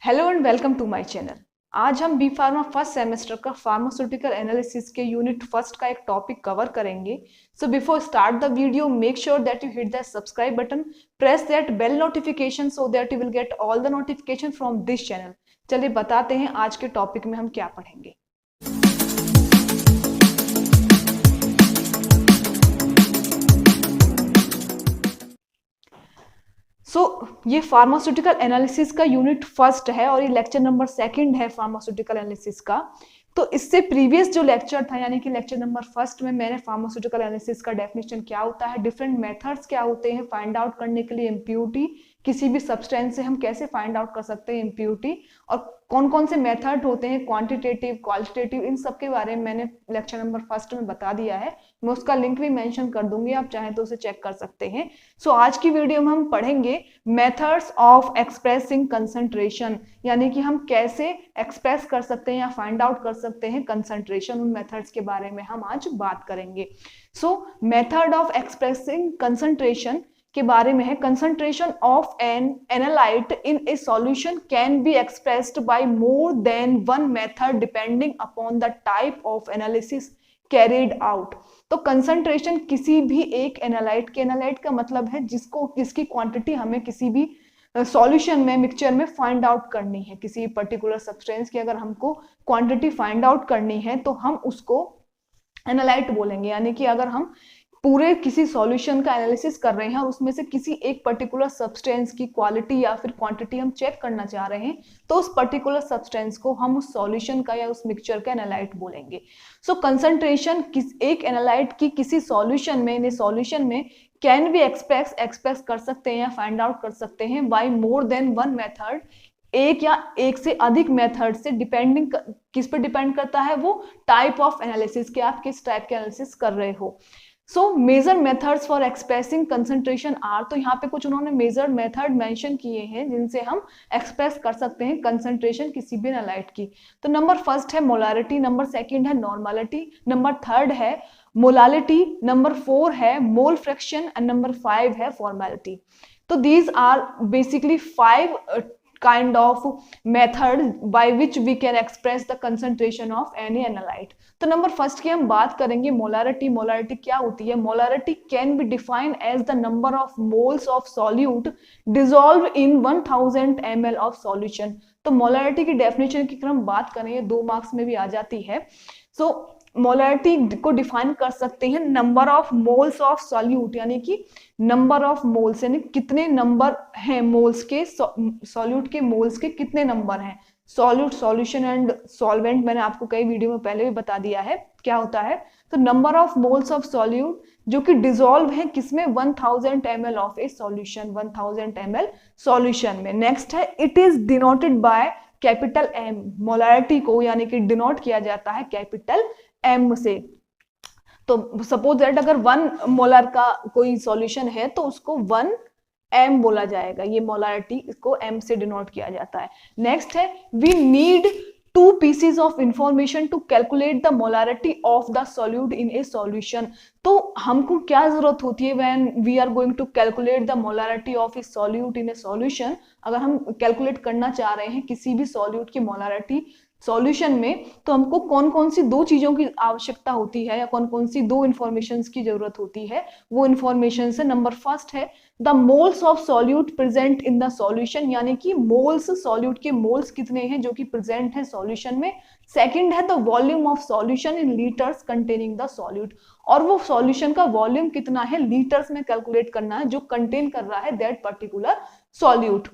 Hello and welcome to my channel. आज हम B pharma first semester का pharmaceutical analysis के यूनिट फर्स्ट का एक टॉपिक कवर करेंगे। So before start the video make sure that you hit the subscribe button, press that bell notification so that you will get all the notification from this channel. चलिए बताते हैं आज के topic में हम क्या पढ़ेंगे। ये फार्मास्यूटिकल एनालिसिस का यूनिट फर्स्ट है और ये लेक्चर नंबर सेकंड है फार्मास्यूटिकल एनालिसिस का। तो इससे प्रीवियस जो लेक्चर था यानी कि लेक्चर नंबर फर्स्ट में मैंने फार्मास्यूटिकल एनालिसिस का डेफिनेशन क्या होता है, डिफरेंट मेथड्स क्या होते हैं फाइंड आउट करने के लिए इम्प्योरिटी, किसी भी सब्सटेंस से हम कैसे फाइंड आउट कर सकते हैं इम्प्योरिटी, और कौन कौन से मेथड होते हैं क्वांटिटेटिव क्वालिटेटिव, इन सब के बारे में मैंने लेक्चर नंबर फर्स्ट में बता दिया है। मैं उसका लिंक भी मेंशन कर दूंगी, आप चाहें तो उसे चेक कर सकते हैं। आज की वीडियो में हम पढ़ेंगे मेथड्स ऑफ एक्सप्रेसिंग कंसंट्रेशन, यानी कि हम कैसे एक्सप्रेस कर सकते हैं या फाइंड आउट कर सकते हैं कंसंट्रेशन, उन मेथड्स के बारे में हम आज बात करेंगे। मेथड ऑफ एक्सप्रेसिंग कंसंट्रेशन के बारे में है, concentration of an analyte in a solution can be expressed by more than one method depending upon the type of analysis carried out. तो कंसंट्रेशन किसी भी एक एनालाइट के, एनालाइट का मतलब है जिसकी क्वांटिटी हमें किसी भी सॉल्यूशन में, मिक्सचर में फाइंड आउट करनी है, किसी पर्टिकुलर सब्सटेंस की अगर हमको क्वांटिटी फाइंड आउट करनी है तो हम उसको एनालाइट बोलेंगे। यानी कि अगर हम पूरे किसी सॉल्यूशन का एनालिसिस कर रहे हैं और उसमें से किसी एक पर्टिकुलर सब्सटेंस की क्वालिटी या फिर क्वांटिटी हम चेक करना चाह रहे हैं तो उस पर्टिकुलर सब्सटेंस को हम उस सॉल्यूशन का या उस मिक्सचर का एनालाइट बोलेंगे। कंसंट्रेशन एक एनालाइट की किसी सॉल्यूशन में कैन बी एक्सप्रेस कर सकते हैं या फाइंड आउट कर सकते हैं by more than one method, एक या एक से अधिक मेथड से, डिपेंडिंग किस पे डिपेंड करता है, वो टाइप ऑफ एनालिसिस के, आप किस टाइप के एनालिसिस कर रहे हो। Major methods for expressing concentration are, तो यहाँ पे कुछ उन्होंने मेजर मेथड मेंशन किए हैं जिनसे हम एक्सप्रेस कर सकते हैं कंसंट्रेशन किसी भी एनालाइट की। तो नंबर फर्स्ट है मोलारिटी, नंबर सेकंड है नॉर्मलिटी, नंबर थर्ड है मोलालिटी, नंबर फोर है मोल फ्रैक्शन एंड नंबर 5 है फॉर्मेलिटी। तो these are basically 5 kind of method by which we can express the concentration of any analyte। तो number first की हम बात करेंगे मोलारिटी। मोलारिटी क्या होती है? Molarity can be defined as the number of moles of solute dissolve in 1000 ml of solution. तो molarity की डेफिनेशन की अगर हम बात करें, 2 मार्क्स में भी आ जाती है। मोलारिटी को डिफाइन कर सकते हैं number of moles of solute, यानी कि नंबर ऑफ मोल्स, यानी कितने नंबर हैं मोल्स के, सॉल्यूट के मोल्स के कितने नंबर हैं। सॉल्यूट, सॉल्यूशन एंड सॉल्वेंट मैंने आपको कई वीडियो में पहले भी बता दिया है क्या होता है। तो number of moles of solute जो कि डिसॉल्व है किसमें, 1000 ml of a solution, 1000 ml solution में। नेक्स्ट है it is denoted by capital M. Molarity को यानी कि डिनोट किया जाता है कैपिटल एम से। तो सपोज दैट अगर 1 मोलर का कोई सॉल्यूशन है तो उसको 1 एम बोला जाएगा, ये मोलारिटी, इसको एम से डिनोट किया जाता है। नेक्स्ट है we need 2 pieces of information to calculate the molarity of the solute in a solution। तो हमको क्या जरूरत होती है when we are going to calculate the molarity of a solute in a solution। अगर हम कैलकुलेट करना चाह रहे हैं किसी भी सॉल्यूट की मोलारिटी सॉल्यूशन में, तो हमको कौन कौन सी 2 चीजों की आवश्यकता होती है या कौन कौन सी 2 इंफॉर्मेशंस की जरूरत होती है। वो इंफॉर्मेशन है, नंबर फर्स्ट है the moles of solute present in the solution, यानी कि मोल्स, सॉल्यूट के मोल्स कितने हैं जो कि प्रेजेंट है सॉल्यूशन में। सेकंड है the volume of solution in litres containing the solute, और वो सॉल्यूशन का वॉल्यूम कितना है लीटर्स में कैलकुलेट करना है जो कंटेन कर रहा है दैट पर्टिकुलर सॉल्यूट।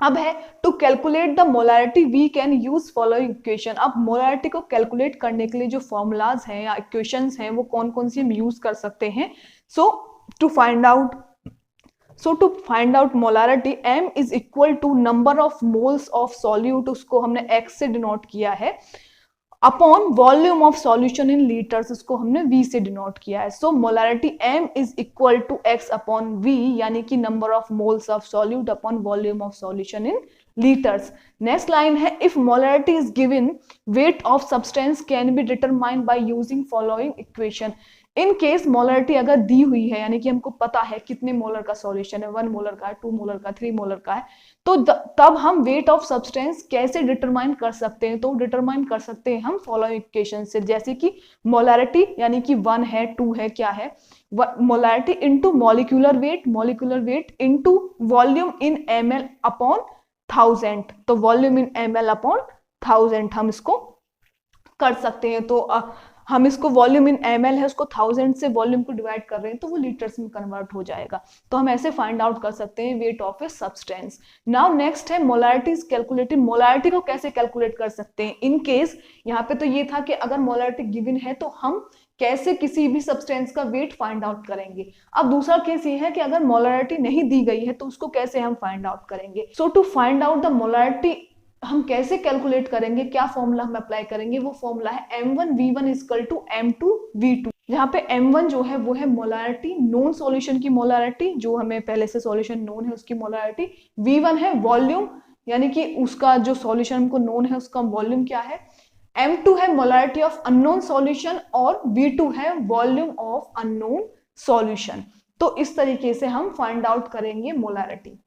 अब है to calculate the molarity we can use following equation. अब मोलारिटी को कैलकुलेट करने के लिए जो फॉर्मूलाज हैं या इक्वेशंस हैं वो कौन कौन सी हम यूज कर सकते हैं। To find out molarity, m is equal to number of moles of solute, उसको हमने x से डिनोट किया है, upon volume of solution in litres, उसको हमने v से डिनोट किया है। Molarity m is equal to x upon v, यानी कि number of moles of solute upon volume of solution in litres. Next line है if molarity is given weight of substance can be determined by using following equation. In case molarity अगर दी हुई है, यानी कि हमको पता है कितने मोलर का सॉल्यूशन है, 1 मोलर का है, 2 मोलर का, 3 मोलर का है, तो तब हम वेट ऑफ सब्सटेंस कैसे डिटरमाइन कर सकते हैं? तो डिटरमाइन कर सकते हैं हम फॉलोइंग इक्वेशन से, जैसे कि मोलरिटी यानी कि 1 है, 2 है, क्या है, molarity into molecular weight into volume इन ml अपॉन 1000, तो वॉल्यूम इन ml अपॉन 1000 हम इसको कर सकते हैं। तो हम इसको वॉल्यूम इन ml है, उसको 1000 से वॉल्यूम को डिवाइड कर रहे हैं तो वो लीटर्स में कन्वर्ट हो जाएगा। तो हम ऐसे फाइंड आउट कर सकते हैं wait of a substance. Now next है मोलरिटी इज कैलकुलेटेड। मोलरिटी को कैसे कैलकुलेट कर सकते हैं? इन केस यहाँ पे तो ये था कि अगर मोलरिटी गिवन है तो हम कैसे किसी भी सब्सटेंस का वेट फाइंड आउट करेंगे। अब दूसरा केस ये है कि अगर मोलरिटी नहीं दी गई है तो उसको कैसे हम फाइंड आउट करेंगे। So to find out the molarity हम कैसे कैलकुलेट करेंगे, क्या फॉर्मूला हम अप्लाई करेंगे? वो फॉर्मूला है m1v1 इक्वल टू m2v2। यहाँ पे m1 जो है वो है मोलरिटी, नोन सॉल्यूशन की मोलरिटी, जो हमें पहले से सॉल्यूशन नोन है उसकी मोलरिटी। v1 है वॉल्यूम, यानी कि उसका जो सॉल्यूशन हमको नोन है उसका वॉल्यूम क्या है। m2 है मोलरिटी ऑफ अननोन सॉल्यूशन और v2 है वॉल्यूम ऑफ अननोन सॉल्यूशन। तो इस तरीके से हम फाइंड आउट करेंगे मोलरिटी।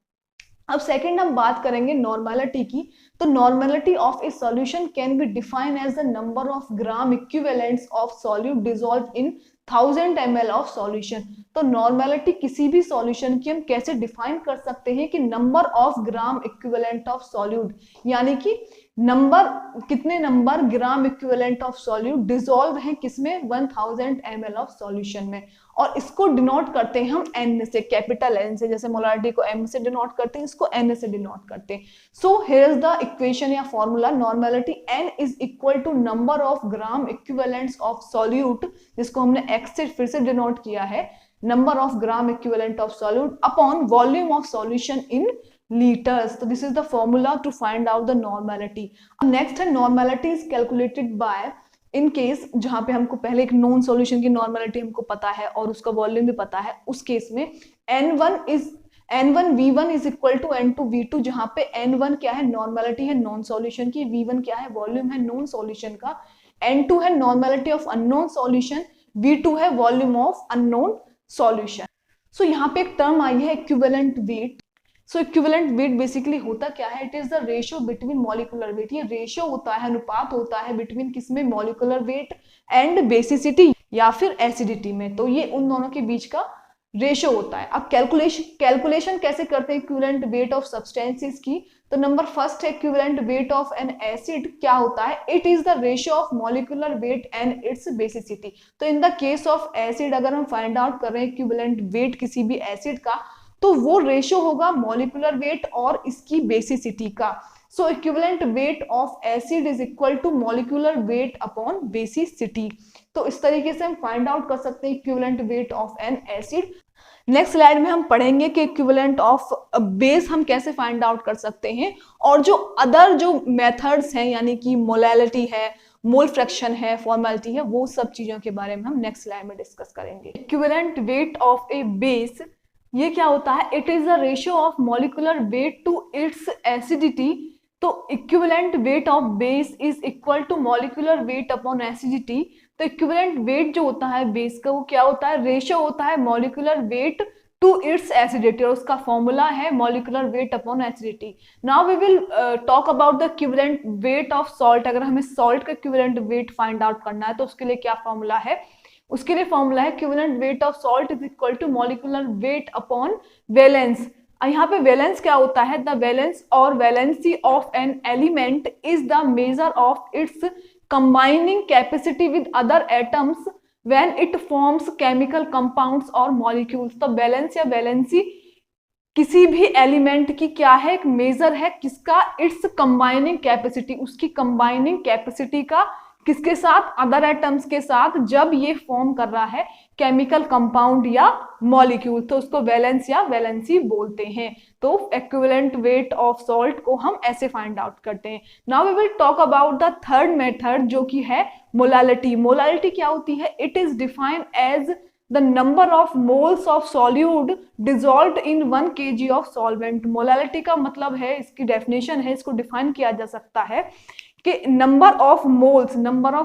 अब सेकंड हम बात करेंगे नॉर्मेलिटी की। तो normality of a solution can be defined as the number of gram equivalents of solute dissolve in 1000 ml of solution. तो नॉर्मेलिटी किसी भी सॉल्यूशन की हम कैसे डिफाइन कर सकते हैं कि number of gram equivalent of solute, यानी कि नंबर, कितने number gram equivalent of solute dissolve है किसमें, 1000 ml ऑफ सॉल्यूशन में। और इसको डिनोट करते हैं हम n से, कैपिटल N से, जैसे मोलरिटी को m से डिनोट करते हैं, इसको n से डिनोट करते हैं। So here is the equation या formula, normality n is equal to number of gram equivalents of solute, जिसको हमने x से फिर से डिनोट किया है, number of gram equivalent of solute upon volume of solution in litres. तो this is the formula to find out the normality. Next है normality is calculated by, in case जहां पे हमको पहले एक नॉन सॉल्यूशन की नॉर्मेलिटी हमको पता है और उसका वॉल्यूम भी पता है, उस केस में n1v1 is equal to n2v2, जहां पे n1 क्या है, नॉर्मेलिटी है नॉन सॉल्यूशन की, v1 क्या है, वॉल्यूम है नॉन सॉल्यूशन का, n2 है normality of unknown solution, v2 है वॉल्यूम ऑफ अननोन सॉल्यूशन। सो यहाँ पे एक टर्म आई है इक्विवेलेंट वेट। सो इक्विवेलेंट वेट बेसिकली होता क्या है, it is the ratio between molecular weight. ये रेशियो होता है, अनुपात होता है बिटवीन किसमें, मॉलिक्यूलर वेट एंड बेसिसिटी या फिर एसिडिटी में। तो ये उन दोनों के बीच का रेशियो होता है। अब कैलकुलेशन कैसे करते हैं इक्विवेलेंट वेट ऑफ सब्सटेंसेस की? तो नंबर फर्स्ट है equivalent weight of an acid, क्या होता है, it is the ratio of molecular weight and its basicity. तो in the case of acid अगर हम फाइंड आउट कर रहे हैं इक्विवेलेंट वेट किसी भी एसिड का, तो वो रेशियो होगा मॉलिक्यूलर वेट और इसकी बेसिसिटी का। So equivalent weight of acid is equal to molecular weight upon basicity. तो इस तरीके से हम फाइंड आउट कर सकते हैं equivalent weight of an acid. Next slide में हम पढ़ेंगे कि इक्विवेलेंट ऑफ बेस हम कैसे फाइंड आउट कर सकते हैं, और जो अदर जो मेथड्स हैं, यानी कि मोलैलिटी है, मोल फ्रैक्शन है, फॉर्मेलिटी है, वो सब चीजों के बारे में हम नेक्स्ट स्लाइड में डिस्कस करेंगे। Equivalent weight of a base, ये क्या होता है, it is the ratio of molecular weight to its acidity. तो equivalent weight of base is equal to molecular weight upon acidity. तो इक्विवेलेंट वेट जो होता है बेस का, वो क्या होता है, रेशियो होता है molecular weight to its acidity, और उसका फॉर्मूला है molecular weight upon acidity. Now we will talk about the equivalent weight of salt. अगर हमें सॉल्ट का इक्विवेलेंट वेट फाइंड आउट करना है तो उसके लिए क्या फॉर्मूला है, उसके लिए फॉर्मूला है equivalent weight of salt is equal to molecular weight upon valence. यहाँ पे वैलेंस क्या होता है, द वैलेंस और valency of an element is the measure of its combining capacity with other atoms when it forms chemical compounds or molecules। तो balance या valency किसी भी एलिमेंट की क्या है, एक मेजर है किसका, इट्स कंबाइनिंग कैपेसिटी, उसकी कंबाइनिंग कैपेसिटी का किसके साथ, अदर एटम्स के साथ, जब ये फॉर्म कर रहा है केमिकल कंपाउंड या मॉलिक्यूल, तो उसको वैलेंस या वैलेंसी बोलते हैं। तो इक्विवेलेंट वेट ऑफ सॉल्ट को हम ऐसे फाइंड आउट करते हैं। Now we will talk about the third method, जो कि है मोलैलिटी। मोलैलिटी क्या होती है, it is defined as the number of moles of solute dissolved in 1 kg of solvent। Molality का मतलब है, इसकी डेफिनेशन है, इसको डिफाइन किया जा सकता है कि number of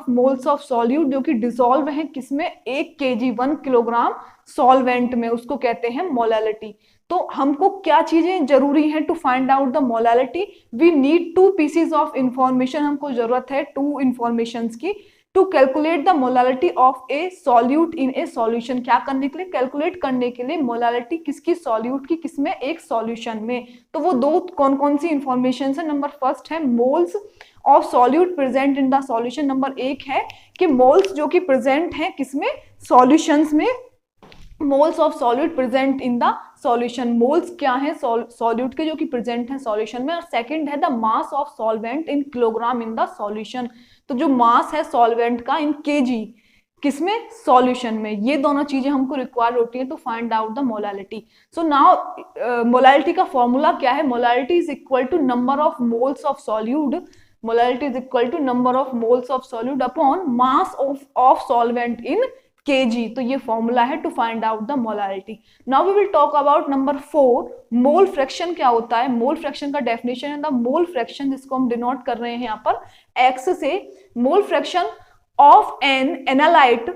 moles of solute जो कि डिसॉल्व है किसमें, 1 kg 1 किलोग्राम सॉल्वेंट में, उसको कहते हैं मोलैलिटी। तो हमको क्या चीजें जरूरी हैं to find out the molality? We need 2 pieces of information, हमको जरूरत है 2 इंफॉर्मेशंस की to calculate the molality of a solute in a solution. क्या करने के लिए? कैलकुलेट करने के लिए मोलैलिटी किसकी, सॉल्यूट की, किसमें, एक सॉल्यूशन में। तो वो दो कौन कौन सी इंफॉर्मेशन है? नंबर फर्स्ट है moles of solute present in the solution. Number 1 है कि मोल्स जो कि प्रेजेंट है किसमें, सॉल्यूशंस में, moles of solute present in the solution. Moles क्या है सॉल्यूट के जो कि प्रेजेंट है सॉल्यूशन में। और सेकंड है the mass of solvent in kilogram in the solution. तो जो मास है सॉल्वेंट का इन केजी, किसमें, सॉल्यूशन में। ये दोनों चीजें हमको रिक्वायर्ड होती है to find out the molality. So now molality का फॉर्मूला क्या है? Molality is equal to number of moles of solute, molality is equal to number of moles of solute upon mass of solvent in kg। तो ये formula है to find out the molality. Now we will talk about number 4, mole fraction क्या होता है? Mole fraction का definition है the mole fraction, जिसको हम डिनोट कर रहे हैं यहाँ पर x से। Mole fraction of an analyte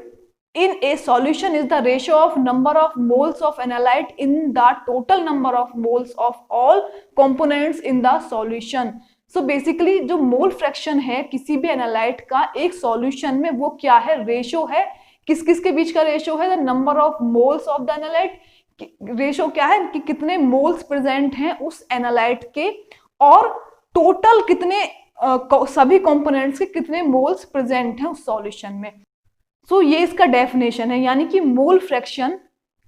in a solution is the ratio of number of moles of analyte in the total number of moles of all components in the solution। so basically जो mole fraction है किसी भी analyte का एक solution में, वो क्या है? रेशो है। किस किस के बीच का रेशो है? The number of moles of the analyte. Ratio क्या है कि कितने मोल्स प्रेजेंट हैं उस एनालाइट के, और टोटल कितने सभी कंपोनेंट्स के कितने मोल्स प्रेजेंट हैं उस सॉल्यूशन में। सो ये इसका डेफिनेशन है, यानी कि मोल फ्रैक्शन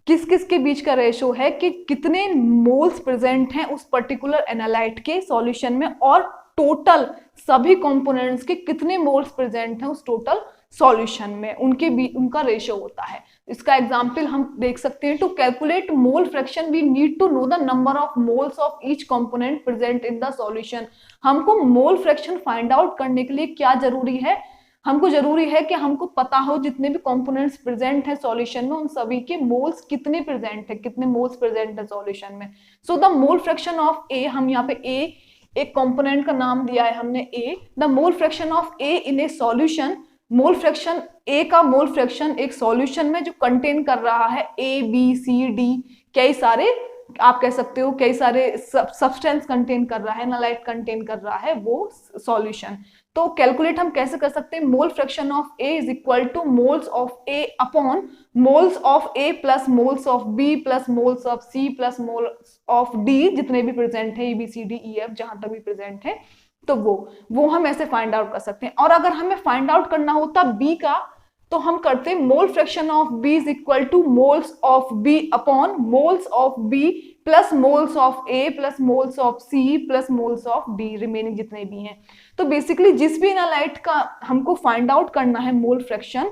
किस किस के बीच का रेशो है कि कितने मोल्स प्रेजेंट हैं उस पर्टिकुलर एनालाइट के सॉल्यूशन में, और टोटल सभी कंपोनेंट्स के कितने मोल्स प्रेजेंट हैं उस टोटल सॉल्यूशन में, उनका रेशो होता है। इसका एग्जांपल हम देख सकते हैं। To calculate mole fraction we need to know the number of moles of each component present in the solution. हमको मोल फ्रैक्शन फाइंड आउट करने के लिए क्या जरूरी है? हमको जरूरी है कि हमको पता हो जितने भी कंपोनेंट्स प्रेजेंट है सॉल्यूशन में, उन सभी के मोल्स कितने प्रेजेंट है, कितने मोल्स प्रेजेंट है सॉल्यूशन में। So the mole fraction of A, हम यहाँ पे ए एक कंपोनेंट का नाम दिया है हमने A. The mole fraction of A in a solution, mole fraction A का मोल फ्रैक्शन एक सॉल्यूशन में जो कंटेन कर रहा है ए बी सी डी, कई सारे, आप कह सकते हो कई सारे सब्सटेंस कंटेन कर रहा है, एनालाइट कंटेन कर रहा है वो सॉल्यूशन। तो कैलकुलेट हम कैसे कर सकते हैं? Mole fraction of A is equal to moles of A upon moles of A plus moles of B plus moles of C plus moles of D, जितने भी प्रेजेंट है, A B C D E F जहां तक भी present है, तो वो हम ऐसे फाइंड आउट कर सकते हैं। और अगर हमें फाइंड आउट करना होता बी का, तो हम करते हैं mole fraction of B is equal to moles of B upon moles of B plus moles of A plus moles of C plus moles of D, remaining जितने भी हैं। तो बेसिकली जिस भी एनालाइट का हमको फाइंड आउट करना है मोल फ्रैक्शन,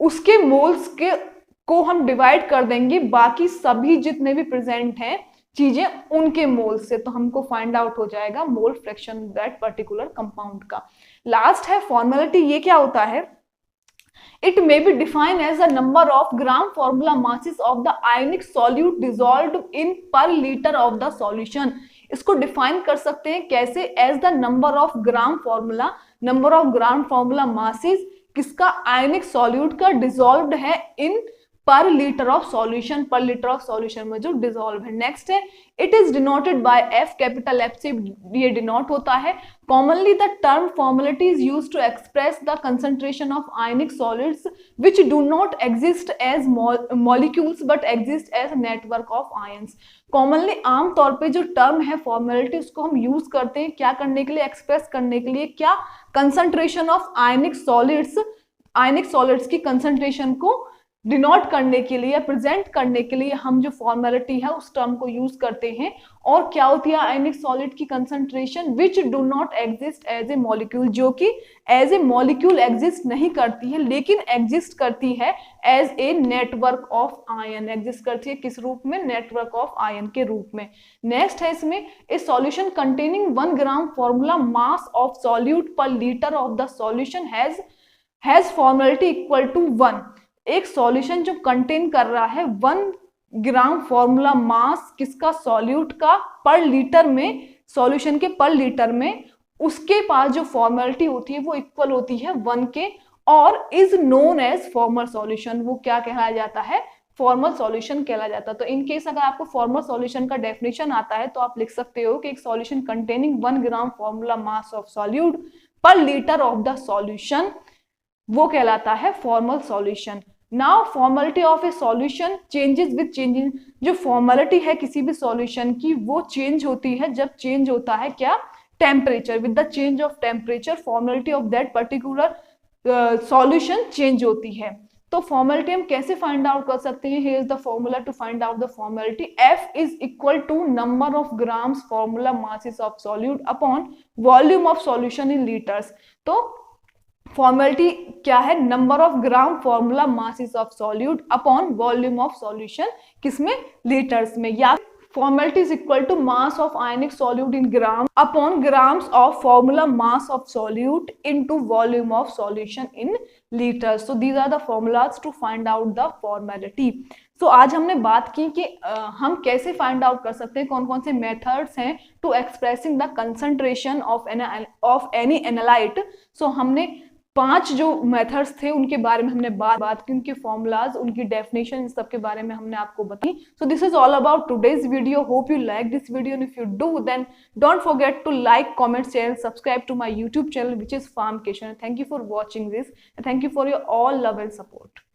उसके मोल्स के को हम डिवाइड कर देंगे बाकी सभी जितने भी प्रेजेंट हैं चीजें उनके मोल से, तो हमको फाइंड आउट हो जाएगा mole fraction that particular compound का। लास्ट है फॉर्मेलिटी। ये क्या होता है? It may be defined as the number of gram formula masses of the ionic solute dissolved in per liter of the solution। इसको define कर सकते हैं कैसे? As the number of gram formula masses किसका? आयनिक सॉल्यूट का dissolved है इन पर litre of solution में जो डिसॉल्व है। नेक्स्ट है it is denoted by F, capital F से ये डिनोट होता है। Commonly the term formality is used to express the concentration of ionic solids which do not exist as molecules but exist as network of ions. Commonly आमतौर पे जो term है formality, उसको हम यूज करते हैं क्या करने के लिए? एक्सप्रेस करने के लिए क्या? कंसंट्रेशन ऑफ आयनिक सॉलिड्स की कंसंट्रेशन को डिनोट करने के लिए, प्रेजेंट करने के लिए हम जो फॉर्मेलिटी है उस टर्म को यूज करते हैं। और क्या होती है आयनिक सॉलिड की concentration? Which do not exist as a molecule, जो कि एज ए मॉलिक्यूल एग्जिस्ट नहीं करती है लेकिन एग्जिस्ट करती है as a network of ion. Exist करती है किस रूप में? नेटवर्क ऑफ आयन के रूप में। नेक्स्ट है इसमें a solution containing 1 gram formula mass of solute per litre of the solution has formality equal to 1। एक सॉल्यूशन जो कंटेन कर रहा है 1 ग्राम फॉर्मूला मास किसका? सॉल्यूट का, पर लीटर में, सॉल्यूशन के पर लीटर में, उसके पास जो फॉर्मेलिटी होती है वो इक्वल होती है 1 के और is known as formal solution. वो क्या कहलाया जाता है? फॉर्मल सॉल्यूशन कहला जाता है। तो इन केस अगर आपको फॉर्मल सॉल्यूशन का डेफिनेशन आता है तो आप लिख सकते हो कि एक solution containing 1 gram formula mass of solute per litre of the solution, वो कहलाता है formal solution. Now formality of a solution changes with changing, जो फॉर्मेलिटी है किसी भी सॉल्यूशन की वो चेंज होती है जब चेंज होता है क्या? Temperature. With the change of temperature formality of that particular solution change होती है। तो फॉर्मेलिटी हम कैसे फाइंड आउट कर सकते हैं? Here is the formula to find out the formality. F is equal to number of grams formula masses of solute upon volume of solution in litres. तो formality क्या है? Number of gram formula masses of solute upon volume of solution, किसमें? Litres में। या formality is equal to mass of ionic solute in gram upon grams of formula mass of solute into volume of solution in litres. So these are the formulas to find out the formality. So आज हमने बात की कि हम कैसे find out कर सकते हैं, कौन कौन से मेथड्स हैं to expressing the concentration of any analyte. So हमने 5 जो मेथड्स थे उनके बारे में हमने बात की, उनके फॉर्मूलाज, उनकी डेफिनेशन, इन सब के बारे में हमने आपको बताई। So this is all about today's video. Hope you like this video and if you do then don't forget to like, comment, share, subscribe to my YouTube channel which is Farmcation. Thank you for watching this and thank you for your all love and support.